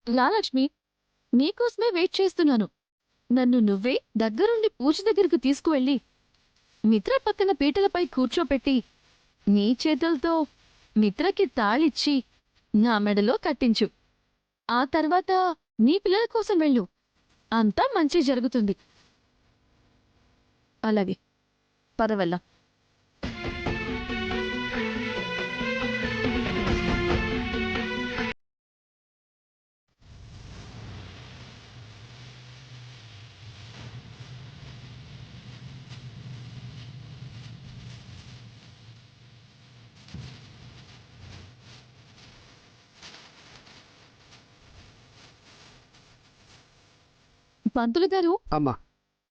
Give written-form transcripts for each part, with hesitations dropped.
లా లక్ష్మి, నీకోసమే వెయిట్ చేస్తున్నాను. నన్ను నువ్వే దగ్గరుండి పూజ దగ్గరకు తీసుకువెళ్ళి మిత్ర పక్కన పీటలపై కూర్చోపెట్టి నీ చేతులతో మిత్రకి తాళిచ్చి నా మెడలో కట్టించు. ఆ తర్వాత నీ పిల్లల కోసం వెళ్ళు. అంతా మంచి జరుగుతుంది. అలాగే, పదవల్ల. పంతులు గారు, అమ్మా,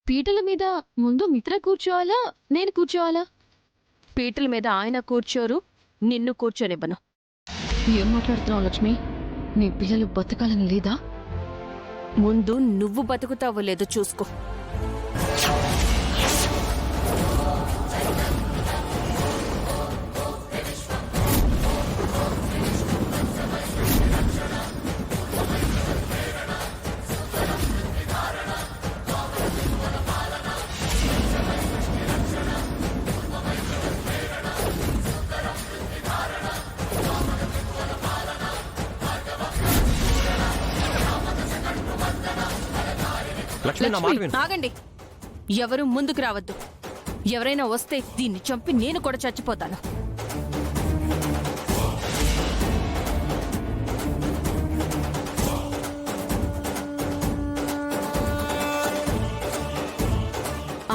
పీటల మీద ముందు మిత్ర కూర్చోవాలా, నేను కూర్చోవాలా? పీటల మీద ఆయన కూర్చోరు, నిన్ను కూర్చోనివ్వను. ఏం మాట్లాడుతున్నావు లక్ష్మి? నీ పిల్లలు బతకాలని లేదా? ముందు నువ్వు బతుకుతావో లేదో చూసుకో. లక్ష్మి, నా మాట విను. ఆగండి, ఎవరు ముందుకు రావద్దు. ఎవరైనా వస్తే దీన్ని చంపి నేను కూడా చచ్చిపోతాను.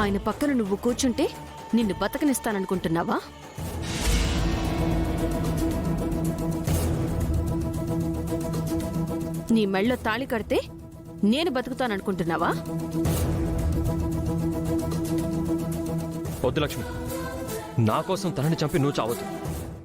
ఆయన పక్కన నువ్వు కూర్చుంటే నిన్ను బతకనిస్తాననుకుంటున్నావా? నీ మెళ్ళో తాళి కడితే నేను బతుకుతాననుకుంటున్నావా? వద్దు లక్ష్మి, నా కోసం తనని చంపి నువ్వు చావద్దు.